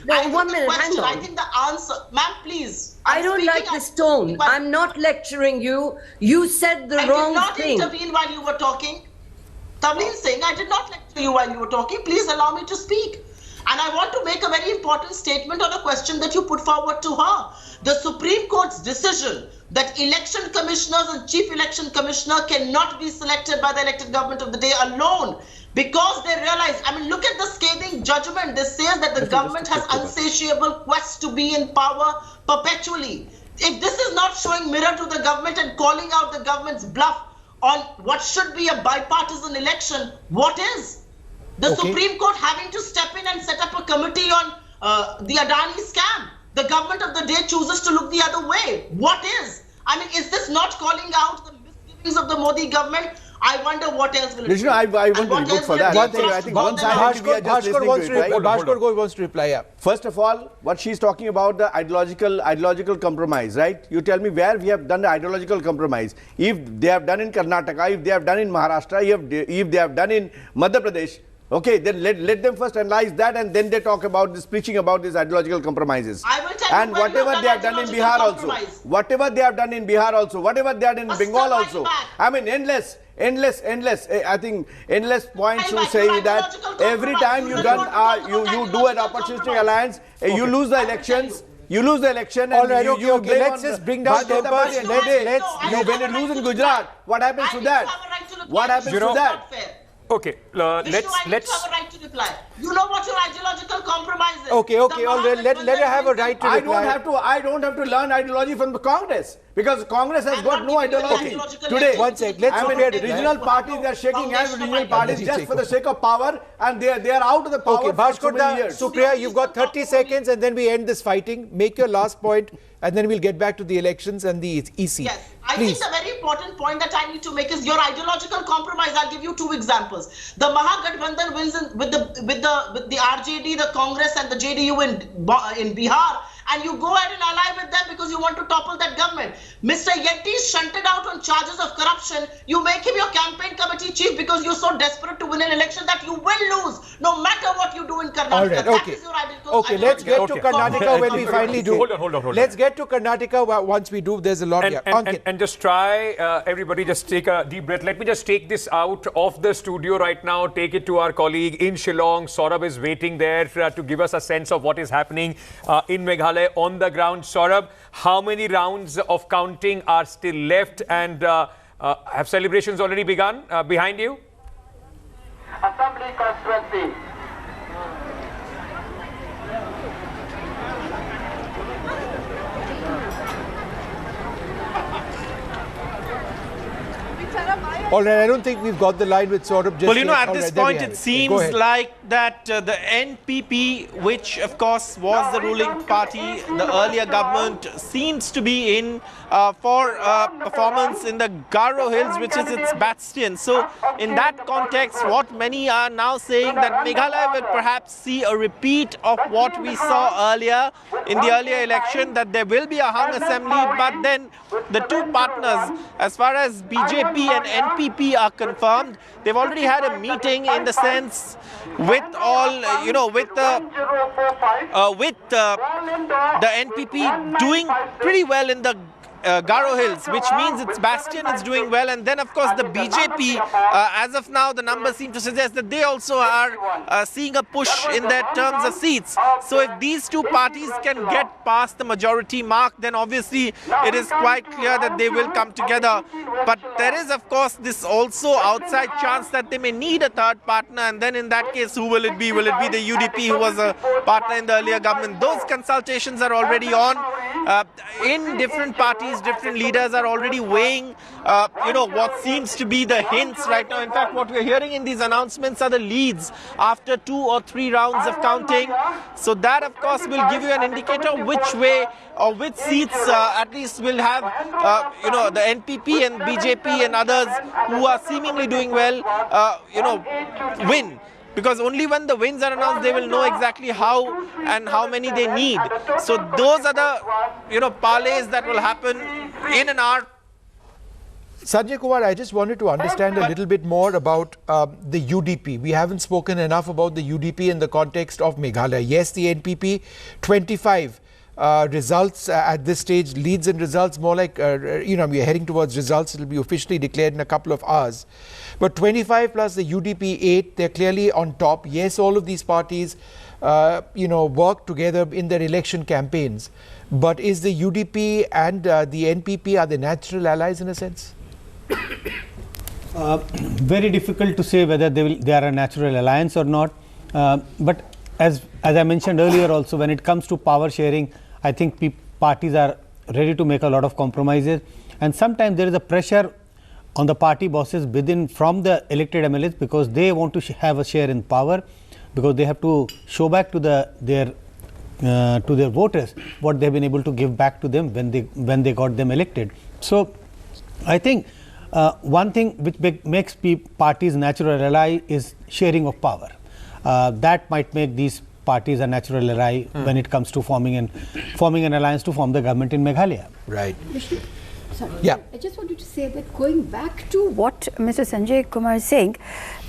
No, 1 minute, hang on. I think the answer, ma'am, please. I don't like this tone. I'm not lecturing you. You said the wrong thing. I did not intervene while you were talking. Tavleen Singh, I did not lecture you while you were talking. Please allow me to speak. And I want to make a very important statement on a question that you put forward to her. The Supreme Court's decision that election commissioners and chief election commissioner cannot be selected by the elected government of the day alone, because they realize, look at the scathing judgment. This says that the government has insatiable quest to be in power perpetually. If this is not showing mirror to the government and calling out the government's bluff on what should be a bipartisan election, what is? The Supreme Court having to step in and set up a committee on the Adani scam. The government of the day chooses to look the other way. What is? Is this not calling out the misgivings of the Modi government? I wonder what else will it be. I want to look for that. I think one side we are just listening to it, right? Bhaskar wants to reply, yeah. First of all, what she's talking about, the ideological compromise, right? You tell me where we have done the ideological compromise. If they have done in Karnataka, if they have done in Maharashtra, if they have done in Madhya Pradesh, okay, then let them first analyze that, and then they talk about this, preaching about these ideological compromises. I will tell you whatever they have done in Bihar also, whatever they have done in Bihar also, whatever they have done in Bengal also. Endless. I think endless points to say that every time you do an opportunistic alliance, you lose the elections. You lose the election. All right, okay. Let's just bring down tempers. When you lose in Gujarat, what happens to that? What happens to that? Okay, let's have a right to reply. You know what your ideological compromise is. Okay, all right. Let her have a right to reply. I don't have to learn ideology from the Congress, because Congress has got no ideology today. One sec. Let's regional parties, they are shaking hands with regional parties just for the sake of power, and they are out of the power. Okay, Bhaskar, Supriya, you've got 30 seconds, and then we end this fighting. Make your last point, and then we'll get back to the elections and the EC. Yes, I think the very important point that I need to make is your ideological compromise. I'll give you two examples. The Mahagathbandhan wins with the RJD, the Congress, and the JDU in Bihar, and you go ahead and ally with them because you want to topple that government. Mr. Yeti is shunted out on charges of corruption. You make him your campaign committee chief because you're so desperate to win an election that you will lose no matter what you do in Karnataka. All right, okay. Okay, let's get to Karnataka when we finally do. Hold on. Let's get to Karnataka once we do. There's a lot here. And just try, everybody just take a deep breath. Let me just take this out of the studio right now, take it to our colleague in Shillong. Saurabh is waiting there to give us a sense of what is happening in Meghalaya on the ground. Saurabh, how many rounds of counting are still left, and have celebrations already begun behind you? Assembly constituency. All right, I don't think we've got the line with Saurabh just well, you know, yet. at this point, it seems like that the NPP, which of course was the ruling party, the earlier government, seems to be in for performance in the Garo Hills, which is its bastion. So in that context, what many are now saying that Meghalaya will perhaps see a repeat of what we saw earlier in the earlier election, that there will be a hung assembly, but then the two partners, as far as BJP and NPP are confirmed, they've already had a meeting in the sense with all, you know, with the NPP doing pretty well in the Garo Hills, which means its bastion is doing well, and then of course the BJP, as of now the numbers seem to suggest that they also are seeing a push in their terms of seats. So if these two parties can get past the majority mark, then obviously it is quite clear that they will come together. But there is of course this also outside chance that they may need a third partner, and then in that case who will it be? Will it be the UDP, who was a partner in the earlier government? Those consultations are already on in different parties. Different leaders are already weighing, you know, what seems to be the hints right now. In fact, what we're hearing in these announcements are the leads after 2 or 3 rounds of counting. So that, of course, will give you an indicator which way or which seats at least will have, you know, the NPP and BJP and others who are seemingly doing well, you know, win. Because only when the wins are announced, they will know exactly how and how many they need. So those are the, you know, parlays that will happen in an hour. Sanjay Kumar, I just wanted to understand a little bit more about the UDP. We haven't spoken enough about the UDP in the context of Meghalaya. Yes, the NPP, 25 results at this stage, leads and results, more like, you know, we are heading towards results. It will be officially declared in a couple of hours. But 25 plus the UDP 8, they're clearly on top. Yes, all of these parties, you know, work together in their election campaigns. But is the UDP and the NPP, are they natural allies in a sense? Very difficult to say whether they are a natural alliance or not. But as I mentioned earlier also, when it comes to power sharing, I think parties are ready to make a lot of compromises. And sometimes there is a pressure on the party bosses within from the elected MLAs, because they want to have a share in power, because they have to show back to their voters what they have been able to give back to them when they got them elected. So I think one thing which makes parties natural ally is sharing of power. That might make these parties a natural ally when it comes to forming an alliance to form the government in Meghalaya. Right. Sorry. Yeah. I just wanted to say that going back to what Mr. Sanjay Kumar is saying,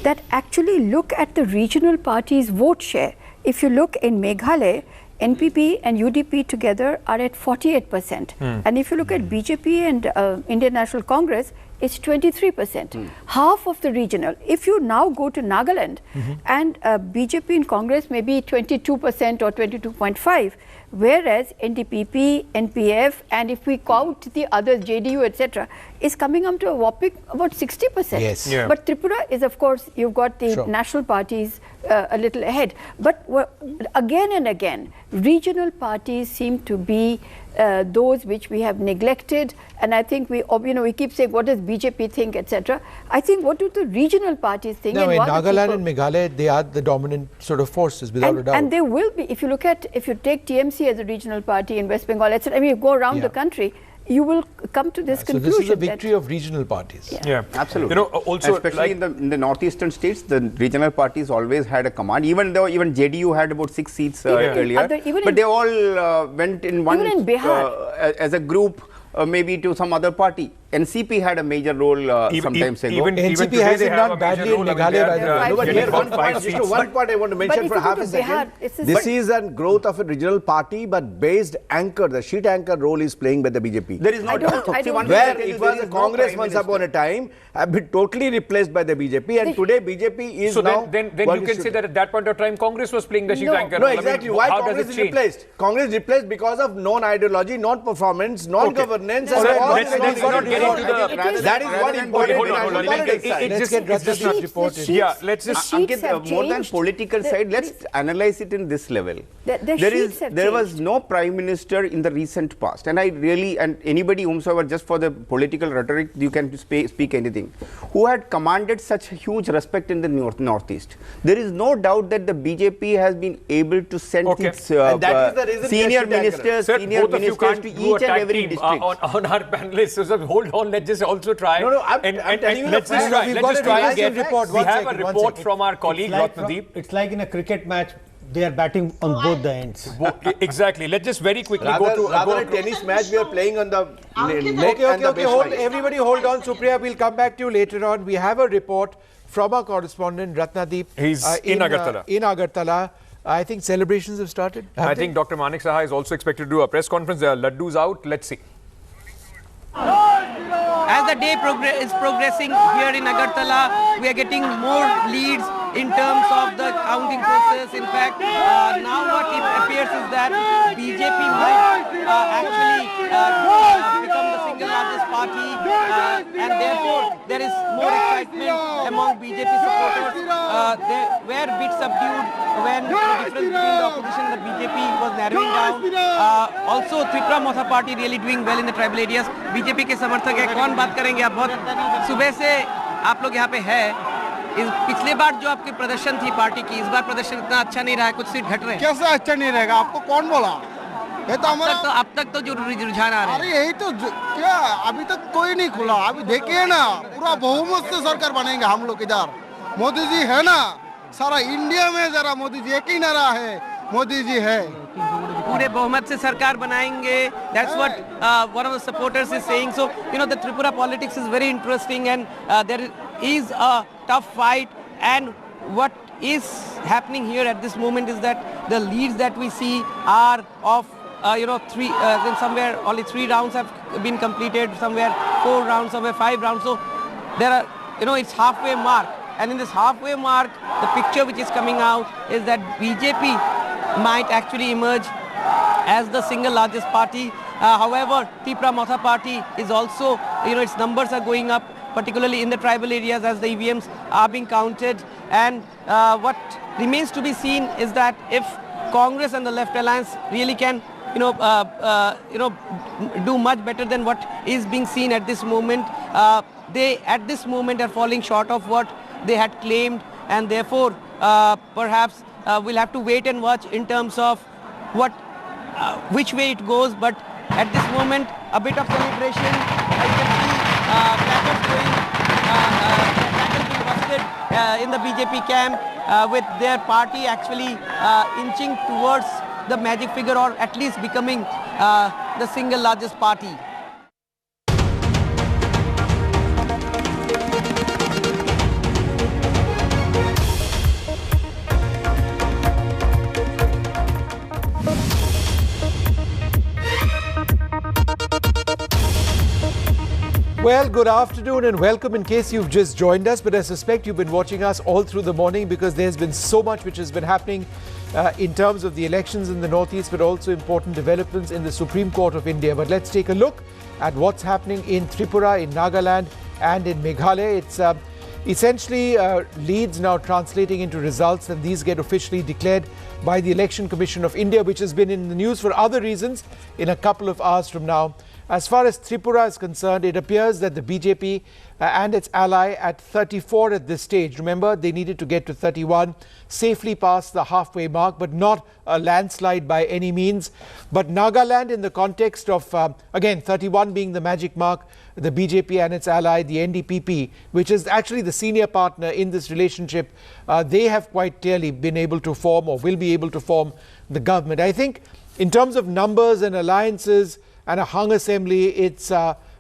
that actually look at the regional parties' vote share. If you look in Meghalaya, NPP and UDP together are at 48%. And if you look at BJP and Indian National Congress, it's 23%. Half of the regional. If you now go to Nagaland and BJP and Congress may be 22% or 22.5%, whereas NDTV, NPF, and if we count the others, JDU, etc., is coming up to a whopping about 60%. Yes. Yeah. But Tripura is, of course, you've got the national parties a little ahead. But again and again, regional parties seem to be those which we have neglected, and I think we keep saying, what does BJP think, etc. I think, what do the regional parties think? Now, in Nagaland and Meghalaya, they are the dominant sort of forces, without a doubt. And they will be, if you take TMC as a regional party in West Bengal, etc. I mean, you go around the country, you will come to this conclusion. So this is a victory of regional parties. Yeah, absolutely. You know, also especially like in the northeastern states, the regional parties always had a command. Even though JDU had about 6 seats earlier, but they all went in one as a group. Maybe to some other party. NCP had a major role sometimes ago. Even NCP hasn't done badly in Meghalaya. One point I want to mention for half a second. This is a growth of a regional party, but based anchor, the sheet anchor role is playing by the BJP. There is no doubt. Where it was a Congress once upon a time, have been totally replaced by the BJP, and today BJP is now. Then you can say that at that point of time, Congress was playing the sheet anchor role. No, exactly. Why Congress is replaced? Congress replaced because of non-ideology, non-performance, non-governance, and that is what important. Let's just not report it. Yeah, let's just more than political side. Let's analyze it in this level. There was no prime minister in the recent past, and anybody whomsoever, just for the political rhetoric, you can speak anything, who had commanded such huge respect in the northeast. There is no doubt that the BJP has been able to send its senior ministers, to each and every district. On our panelists, so hold on, let's just also try. Let's just try and get report. We have a report from our colleague Ratnadeep. It's like in a cricket match, they are batting on both the ends. Exactly. Let's just very quickly go to a tennis match. We are playing on the Okay. Everybody hold on. Supriya, we'll come back to you later on. We have a report from our correspondent Ratnadeep. He's in Agartala. In Agartala. I think celebrations have started. I think Dr. Manik Saha is also expected to do a press conference. There are laddus out. Let's see. As the day is progressing here in Agartala, we are getting more leads in terms of the counting process. In fact, now what it appears is that BJP might actually become the single largest party, and therefore there is more excitement among BJP supporters. They were a bit subdued when the difference between the opposition and the BJP was narrowing down. Also, Tripura Motha party really doing well in the tribal areas. BJP के समर्थक है, कौन बात करेंगे आप? बहुत सुबह से आप लोग यहाँ पे है। पिछले बार जो आपकी प्रदर्शन थी पार्टी की, इस बार प्रदर्शन इतना अच्छा नहीं रहा है, कुछ सीट घट रहे हैं। कैसे अच्छा नहीं रहेगा? आपको कौन बोला? ये तो हमारा अब तक तो जो रुझान आ रहे हैं। अरे यही तो क्या अभी तक कोई नहीं खुला। अभी देखिए ना, पूरा बहुमत से सरकार बनेंगे हम लोग इधर। मोदी जी है ना, सारा इंडिया में जरा मोदी जी एक ही नारा है, मोदी जी है। पूरे बहुमत से सरकार बनाएंगे. That's what one of the supporters is saying. So the Tripura politics is very interesting, and there is a tough fight. And what is happening here at this moment is that the leads that we see are of three. Then somewhere only 3 rounds have been completed. Somewhere 4 rounds. Somewhere 5 rounds. So there are it's halfway mark. And in this halfway mark, the picture which is coming out is that BJP might actually emerge as the single largest party. However, Tripura Motha party is also, its numbers are going up, particularly in the tribal areas as the EVMs are being counted. And what remains to be seen is that if Congress and the Left Alliance really can, do much better than what is being seen at this moment, they at this moment are falling short of what they had claimed, and therefore perhaps we'll have to wait and watch in terms of which way it goes. But at this moment, a bit of celebration. I can see crackers being busted in the BJP camp, with their party actually inching towards the magic figure, or at least becoming the single largest party. Well, good afternoon and welcome in case you've just joined us, but I suspect you've been watching us all through the morning because there's been so much which has been happening in terms of the elections in the Northeast, but also important developments in the Supreme Court of India. But let's take a look at what's happening in Tripura, in Nagaland and in Meghalaya. It's essentially leads now translating into results, and these get officially declared by the Election Commission of India, which has been in the news for other reasons in a couple of hours from now. As far as Tripura is concerned, it appears that the BJP and its ally at 34 at this stage. Remember, they needed to get to 31, safely past the halfway mark, but not a landslide by any means. But Nagaland, in the context of, again, 31 being the magic mark, the BJP and its ally, the NDTV, which is actually the senior partner in this relationship, they have quite clearly been able to form or will be able to form the government. I think in terms of numbers and alliances and a hung assembly, it's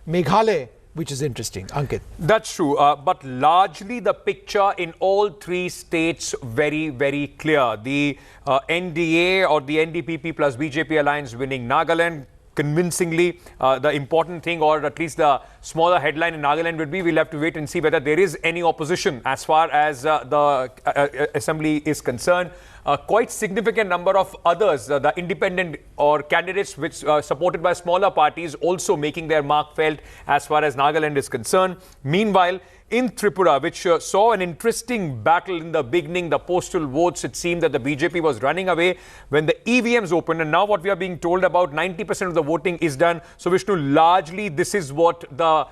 Meghalaya which is interesting. Ankit. That's true. But largely the picture in all three states very, very clear. The NDA or the NDTV plus BJP alliance winning Nagaland convincingly. The important thing, or at least the smaller headline in Nagaland would be, we'll have to wait and see whether there is any opposition as far as the assembly is concerned. Quite significant number of others, the independent or candidates which supported by smaller parties, also making their mark felt as far as Nagaland is concerned. Meanwhile, in Tripura, which saw an interesting battle in the beginning, the postal votes, it seemed that the BJP was running away when the EVMs opened. And now what we are being told, about 90% of the voting is done. So Vishnu, largely this is what the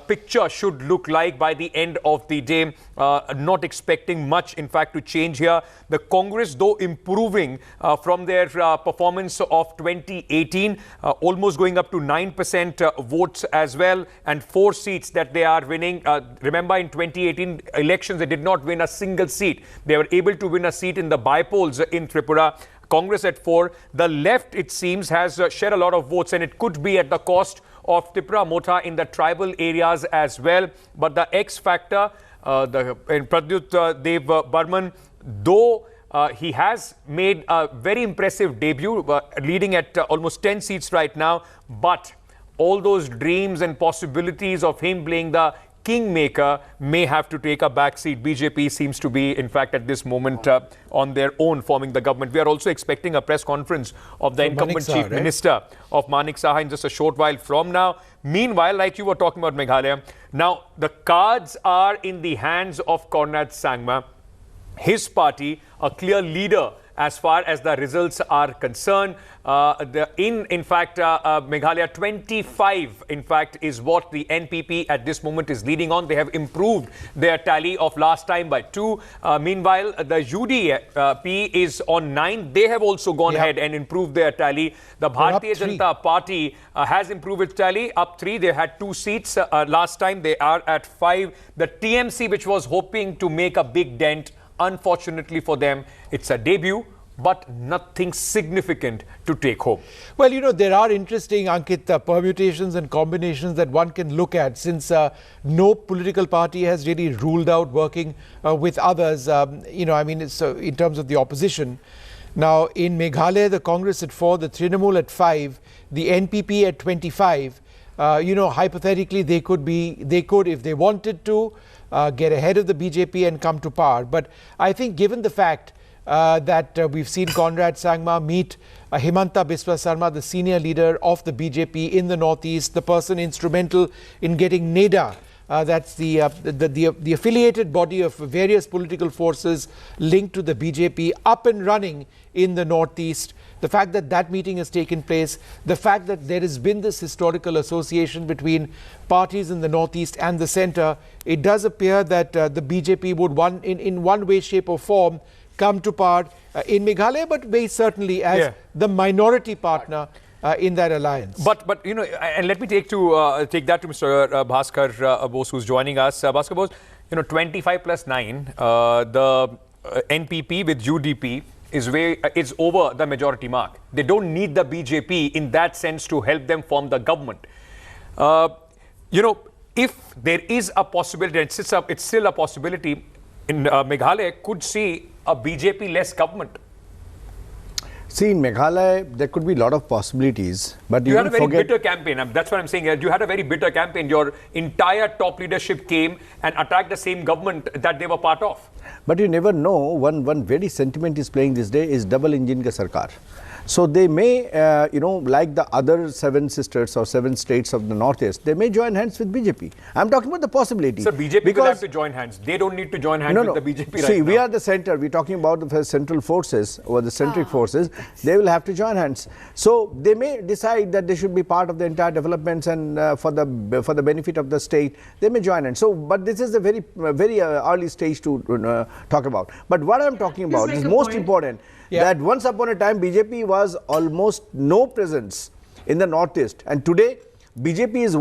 picture should look like by the end of the day. Not expecting much, in fact, to change here. The Congress, though, improving from their performance of 2018, almost going up to 9% votes as well, and 4 seats that they are winning. Remember, in 2018 elections, they did not win a single seat. They were able to win a seat in the by-polls in Tripura. Congress at 4. The left, it seems, has shed a lot of votes, and it could be at the cost of Tripura Motha in the tribal areas as well. But the X factor, Pradyut Dev Burman, though he has made a very impressive debut, leading at almost 10 seats right now, but all those dreams and possibilities of him playing the kingmaker may have to take a backseat. BJP seems to be, in fact, at this moment on their own forming the government. We are also expecting a press conference of the incumbent Chief Minister of Manik Saha in just a short while from now. Meanwhile, like you were talking about Meghalaya, now the cards are in the hands of Conrad Sangma. His party, a clear leader as far as the results are concerned. In fact, Meghalaya 25, in fact, is what the NPP at this moment is leading on. They have improved their tally of last time by 2. Meanwhile, the UDP is on 9. They have also gone ahead and improved their tally. The Bharatiya Janata Party has improved its tally, up 3. They had 2 seats last time. They are at 5. The TMC, which was hoping to make a big dent, unfortunately for them, it's a debut, but nothing significant to take home. Well, you know, there are interesting, Ankit, permutations and combinations that one can look at, since no political party has really ruled out working with others, you know, I mean, it's, in terms of the opposition. Now, in Meghalaya, the Congress at 4, the Trinamool at 5, the NPP at 25. You know, hypothetically, they could, if they wanted to, get ahead of the BJP and come to power. But I think given the fact that we've seen Conrad Sangma meet Himanta Biswa Sarma, the senior leader of the BJP in the Northeast, the person instrumental in getting NEDA, that's the affiliated body of various political forces linked to the BJP, up and running in the Northeast. The fact that that meeting has taken place, the fact that there has been this historical association between parties in the Northeast and the centre, it does appear that the BJP would in one way, shape or form come to power in Meghalaya, but very certainly as the minority partner in that alliance. But you know, and let me take that to Mr. Bhaskar Bose, who's joining us. Bhaskar Bose, you know, 25 plus 9, the NPP with UDP is over the majority mark. They don't need the BJP in that sense to help them form the government. You know, if there is a possibility, it's still a possibility, in Meghalaya could see a BJP-less government. See, in Meghalaya, there could be a lot of possibilities, but you had a very bitter campaign. That's what I'm saying. You had a very bitter campaign. Your entire top leadership came and attacked the same government that they were part of. But you never know. One very sentiment is playing this day is double engine ka sarkar. So they may, like the other 7 sisters or 7 states of the Northeast, they may join hands with BJP. I'm talking about the possibility. So BJP will have to join hands. They don't need to join hands with the BJP right now. See, we are the center. We're talking about the central forces or the centric forces. They will have to join hands. So they may decide that they should be part of the entire developments and for the benefit of the state, they may join hands. So, but this is a very early stage to talk about. But what I'm talking about is most important. That once upon a time BJP was almost no presence in the Northeast, and today BJP is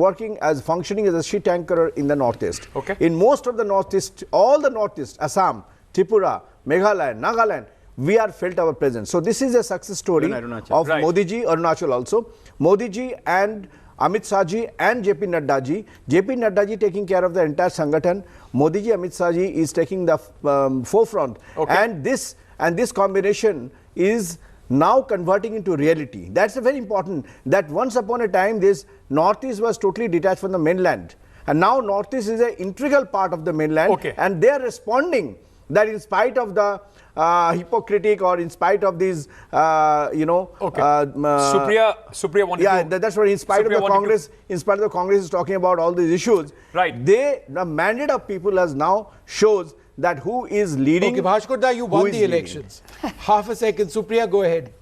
functioning as a shit anchor in the Northeast. Okay. In most of the Northeast, all the Northeast, Assam, Tripura, Meghalaya, Nagaland, we are felt our presence. So this is a success story of Modi ji, Arunachal also. Modi ji and Amit Shah ji and JP Nadda ji. JP Nadda ji taking care of the entire Sangathan. Modi ji, Amit Shah ji is taking the forefront. And this combination is now converting into reality. That's a very important, that once upon a time this Northeast was totally detached from the mainland, and now Northeast is an integral part of the mainland, and they are responding that in spite of the hypocritic or in spite of these, Supriya wanted that's what, in spite of the Congress, is talking about all these issues. Right. The mandate of people has now shows that who is leading. Okay, Bhaskar Da, you won the elections. Half a second, Supriya, go ahead.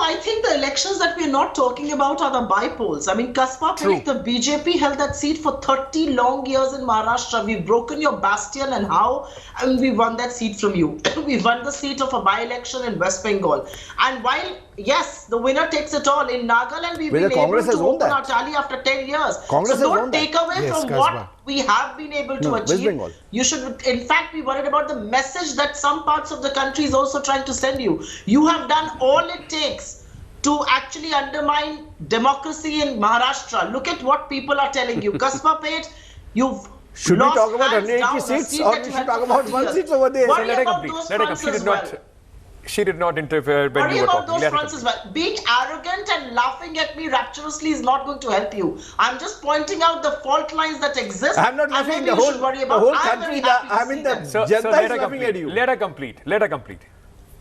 I think the elections that we're not talking about are the bypolls. I mean, Kaspa Pelik, the BJP held that seat for 30 long years in Maharashtra. We've broken your bastion and how? And we won that seat from you. We won the seat of a by-election in West Bengal. And while, yes, the winner takes it all, in Nagaland we've been able to open our tally after 10 years. So don't take away from what we have been able to achieve. You should, in fact, be worried about the message that some parts of the country is also trying to send you. You have done all it takes to actually undermine democracy in Maharashtra. Look at what people are telling you. Kaspa Pet, you've should we talk about 180 seats or we should talk about 1 seat over there? Worry about those fronts as well. She did not interfere when Worry you were about talking. those fronts as well. Being arrogant and laughing at me rapturously is not going to help you. I'm just pointing out the fault lines that exist. I'm not laughing. The whole country, Janata is laughing at you. Let her complete. Let her complete.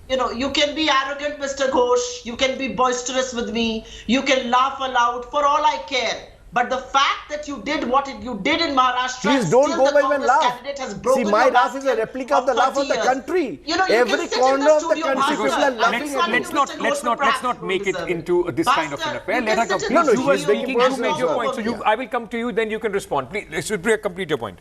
You can be arrogant, Mr. Ghosh. You can be boisterous with me. You can laugh aloud. For all I care. But the fact that you did what you did in Maharashtra, please don't go by my laugh. See, my laugh is a replica of the laugh of the country. Every corner of the country, people are laughing at you. Let's not make it into this kind of an affair. Let her complete. No, you were speaking. You made your point. So I will come to you. Then you can respond. Please, Supriya, complete your point.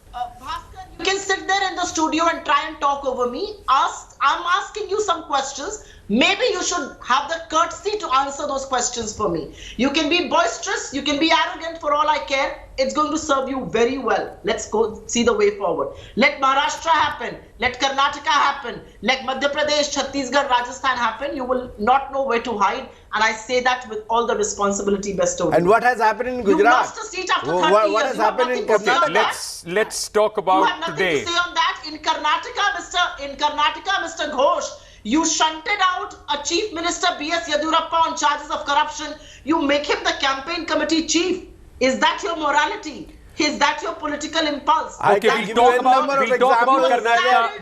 You can sit there in the studio and try and talk over me. I'm asking you some questions. Maybe you should have the courtesy to answer those questions for me. You can be boisterous, you can be arrogant, for all I care. It's going to serve you very well. Let's go see the way forward. Let Maharashtra happen. Let Karnataka happen. Let Madhya Pradesh, Chhattisgarh, Rajasthan happen. You will not know where to hide. And I say that with all the responsibility bestowed. And what has happened in Gujarat? You lost a seat after 30 years. What has happened in Karnataka? Let's talk about today. You have nothing to say on that. In Karnataka, Mr. Ghosh, you shunted out a Chief Minister B.S. Yadurappa on charges of corruption. You make him the campaign committee chief. Is that your morality? Is that your political impulse? Okay, we'll talk about Karnataka.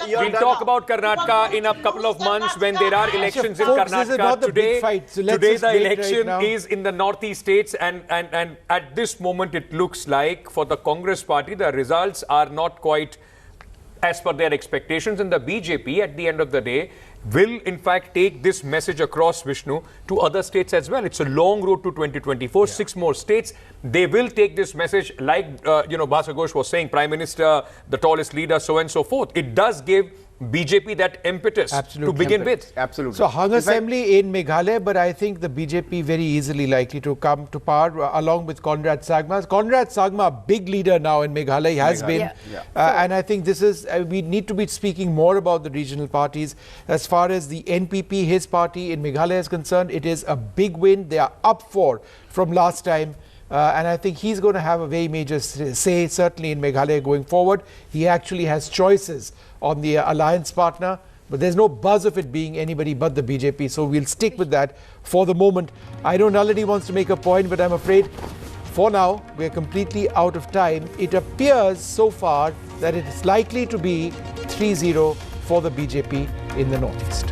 We'll talk about Karnataka in a couple of months when there are elections in Karnataka. Today the election is in the northeast states, and at this moment it looks like for the Congress party the results are not quite as per their expectations, and the BJP at the end of the day will in fact take this message across, Vishnu, to other states as well. It's a long road to 2024, 6 more states. They will take this message like, Bhasar Ghosh was saying, Prime Minister, the tallest leader, so on and so forth. It does give BJP that impetus to begin with. Absolutely. So hung assembly in Meghalaya, but I think the BJP very easily likely to come to power along with Conrad Sangma. Conrad Sangma, big leader now in Meghalaya, has been. And I think this is, we need to be speaking more about the regional parties. As far as the NPP, his party in Meghalaya is concerned, it is a big win. They are up 4 from last time. And I think he's going to have a very major say, certainly in Meghalaya going forward. He actually has choices on the alliance partner, but there's no buzz of it being anybody but the BJP. So we'll stick with that for the moment. I know Nalini wants to make a point, but I'm afraid for now we're completely out of time. It appears so far that it is likely to be 3-0 for the BJP in the Northeast.